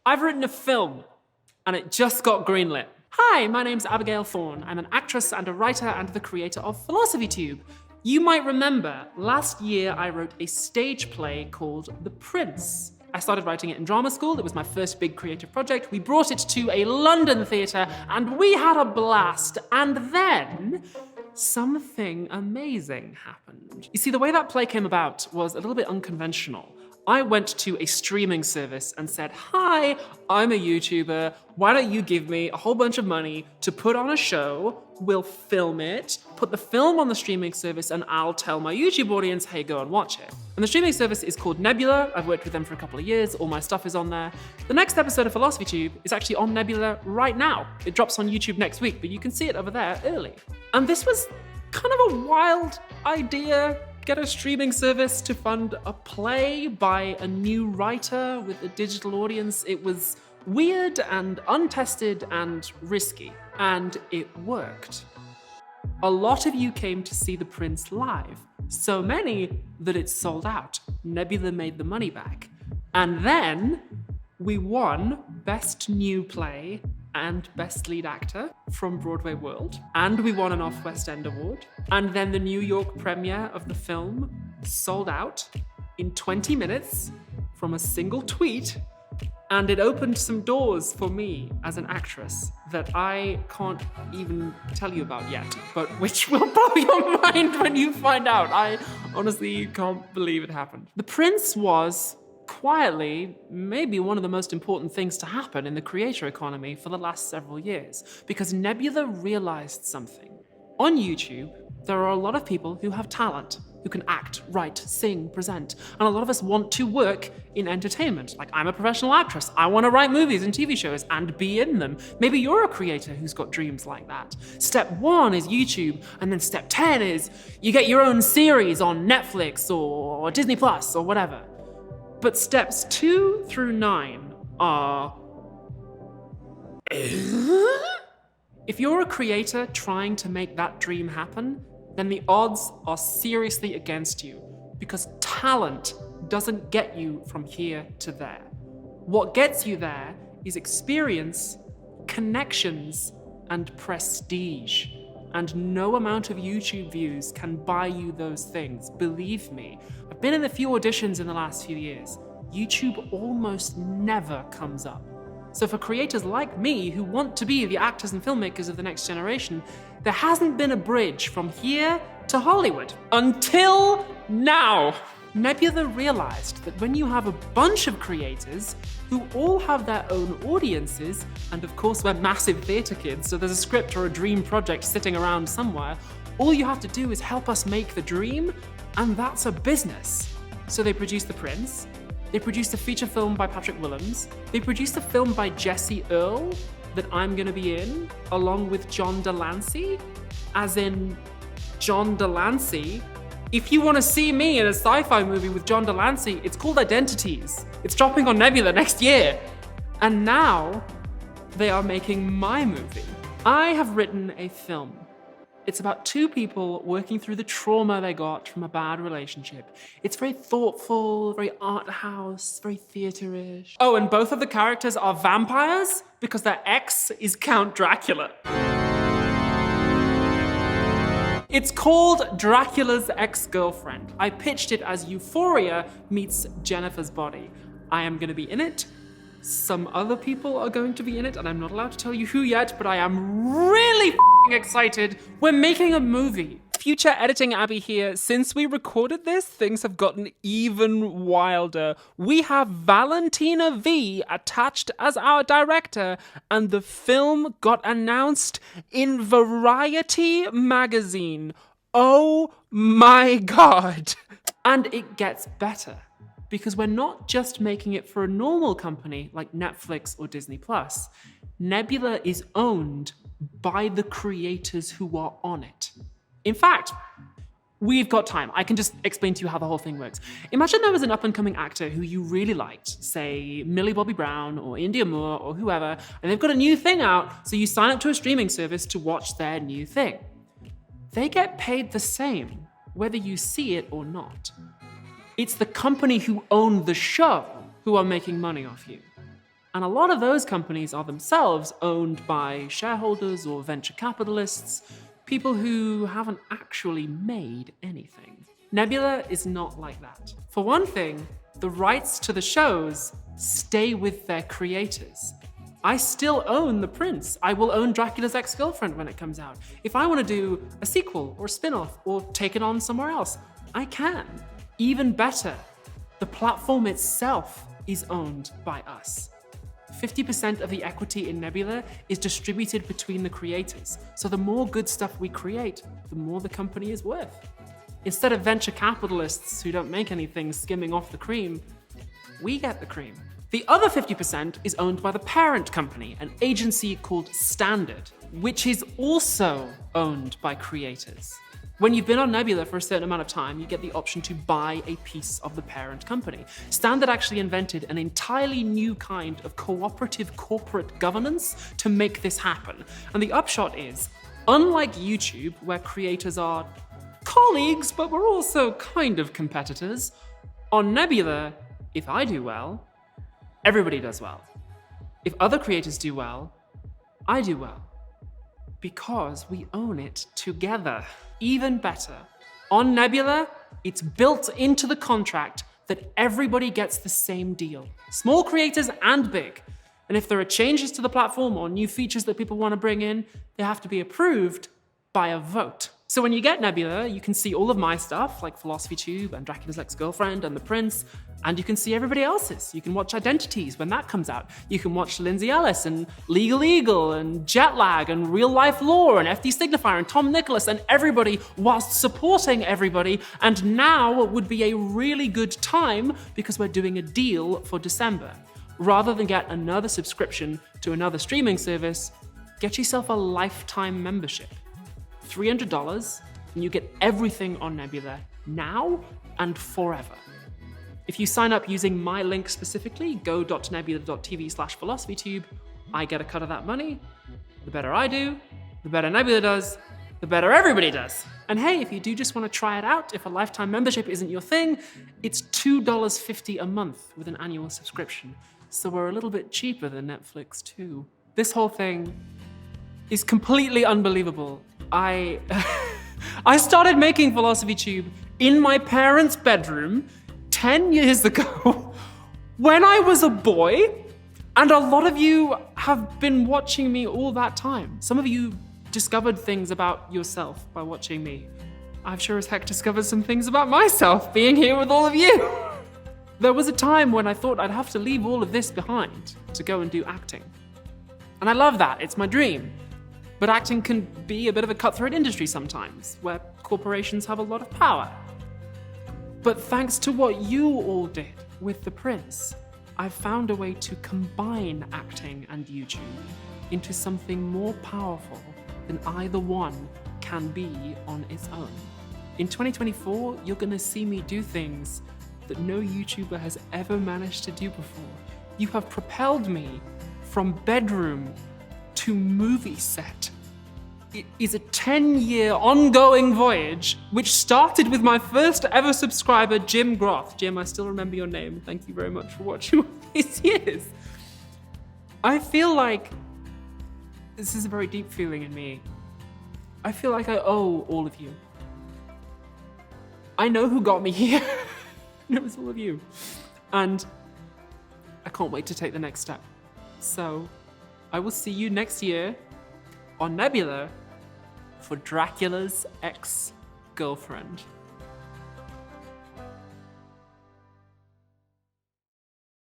I've written a film, and it just got greenlit. Hi, my name's Abigail Thorne. I'm an actress and a writer and the creator of PhilosophyTube. You might remember, last year I wrote a stage play called The Prince. I started writing it in drama school. It was my first big creative project. We brought it to a London theatre, and we had a blast. And then something amazing happened. You see, the way that play came about was a little bit unconventional. I went to a streaming service and said, hi, I'm a YouTuber. Why don't you give me a whole bunch of money to put on a show? We'll film it, put the film on the streaming service, and I'll tell my YouTube audience, hey, go and watch it. And the streaming service is called Nebula. I've worked with them for a couple of years. All my stuff is on there. The next episode of PhilosophyTube is actually on Nebula right now. It drops on YouTube next week, but you can see it over there early. And this was kind of a wild idea. Get a streaming service to fund a play by a new writer with a digital audience. It was weird and untested and risky, and it worked. A lot of you came to see The Prince live, so many that it sold out. Nebula made the money back. And then we won Best New Play and Best Lead Actor from Broadway World. And we won an Off-West End Award. And then the New York premiere of the film sold out in 20 minutes from a single tweet. And it opened some doors for me as an actress that I can't even tell you about yet, but which will blow your mind when you find out. I honestly can't believe it happened. The Prince was quietly, maybe one of the most important things to happen in the creator economy for the last several years, because Nebula realized something. On YouTube, there are a lot of people who have talent, who can act, write, sing, present, and a lot of us want to work in entertainment. Like, I'm a professional actress. I want to write movies and TV shows and be in them. Maybe you're a creator who's got dreams like that. Step 1 is YouTube, and then step 10 is you get your own series on Netflix or Disney Plus or whatever. But steps 2 through 9 are... If you're a creator trying to make that dream happen, then the odds are seriously against you, because talent doesn't get you from here to there. What gets you there is experience, connections, and prestige. And no amount of YouTube views can buy you those things, believe me. I've been in a few auditions in the last few years. YouTube almost never comes up. So for creators like me who want to be the actors and filmmakers of the next generation, there hasn't been a bridge from here to Hollywood. Until now. Nebula realized that when you have a bunch of creators who all have their own audiences, and of course we're massive theatre kids, so there's a script or a dream project sitting around somewhere, all you have to do is help us make the dream, and that's a business. So they produced The Prince, they produced a feature film by Patrick Willems, they produced a film by Jesse Earle that I'm gonna be in, along with John Delancey, as in John Delancey. If you want to see me in a sci-fi movie with John Delancey, it's called Identities. It's dropping on Nebula next year. And now, they are making my movie. I have written a film. It's about two people working through the trauma they got from a bad relationship. It's very thoughtful, very art house, very theatre-ish. Oh, and both of the characters are vampires because their ex is Count Dracula. It's called Dracula's Ex-Girlfriend. I pitched it as Euphoria meets Jennifer's Body. I am gonna be in it. Some other people are going to be in it, and I'm not allowed to tell you who yet, but I am really excited. We're making a movie. Future editing Abby here. Since we recorded this, things have gotten even wilder. We have Valentina V attached as our director, and the film got announced in Variety magazine. Oh my God. And it gets better, because we're not just making it for a normal company like Netflix or Disney Plus. Nebula is owned by the creators who are on it. In fact, we've got time. I can just explain to you how the whole thing works. Imagine there was an up-and-coming actor who you really liked, say Millie Bobby Brown or India Moore or whoever, and they've got a new thing out, so you sign up to a streaming service to watch their new thing. They get paid the same, whether you see it or not. It's the company who own the show who are making money off you. And a lot of those companies are themselves owned by shareholders or venture capitalists, people who haven't actually made anything. Nebula is not like that. For one thing, the rights to the shows stay with their creators. I still own The Prince. I will own Dracula's Ex-Girlfriend when it comes out. If I want to do a sequel or a spin-off or take it on somewhere else, I can. Even better, the platform itself is owned by us. 50% of the equity in Nebula is distributed between the creators. So the more good stuff we create, the more the company is worth. Instead of venture capitalists who don't make anything skimming off the cream, we get the cream. The other 50% is owned by the parent company, an agency called Standard, which is also owned by creators. When you've been on Nebula for a certain amount of time, you get the option to buy a piece of the parent company. Standard actually invented an entirely new kind of cooperative corporate governance to make this happen. And the upshot is, unlike YouTube, where creators are colleagues, but we're also kind of competitors, on Nebula, if I do well, everybody does well. If other creators do well, I do well. Because we own it together. Even better, on Nebula, it's built into the contract that everybody gets the same deal. Small creators and big. And if there are changes to the platform or new features that people want to bring in, they have to be approved by a vote. So when you get Nebula, you can see all of my stuff, like Philosophy Tube and Dracula's Ex-Girlfriend and The Prince, and you can see everybody else's. You can watch Identities when that comes out. You can watch Lindsay Ellis and Legal Eagle and Jetlag and Real Life Lore and FD Signifier and Tom Nicholas and everybody whilst supporting everybody. And now would be a really good time because we're doing a deal for December. Rather than get another subscription to another streaming service, get yourself a lifetime membership. $300, and you get everything on Nebula now and forever. If you sign up using my link specifically, go.nebula.tv/philosophytube, I get a cut of that money. The better I do, the better Nebula does, the better everybody does. And hey, if you do just want to try it out, if a lifetime membership isn't your thing, it's $2.50 a month with an annual subscription. So we're a little bit cheaper than Netflix too. This whole thing is completely unbelievable. I started making Philosophy Tube in my parents' bedroom 10 years ago when I was a boy, and a lot of you have been watching me all that time. Some of you discovered things about yourself by watching me. I've sure as heck discovered some things about myself being here with all of you. There was a time when I thought I'd have to leave all of this behind to go and do acting. And I love that, it's my dream. But acting can be a bit of a cutthroat industry sometimes, where corporations have a lot of power. But thanks to what you all did with The Prince, I've found a way to combine acting and YouTube into something more powerful than either one can be on its own. In 2024, you're gonna see me do things that no YouTuber has ever managed to do before. You have propelled me from bedroom to movie set. It is a 10-year ongoing voyage, which started with my first ever subscriber, Jim Groth. Jim, I still remember your name. Thank you very much for watching all these years. I feel like, this is a very deep feeling in me. I feel like I owe all of you. I know who got me here. It was all of you. And I can't wait to take the next step. So I will see you next year on Nebula for Dracula's Ex-Girlfriend.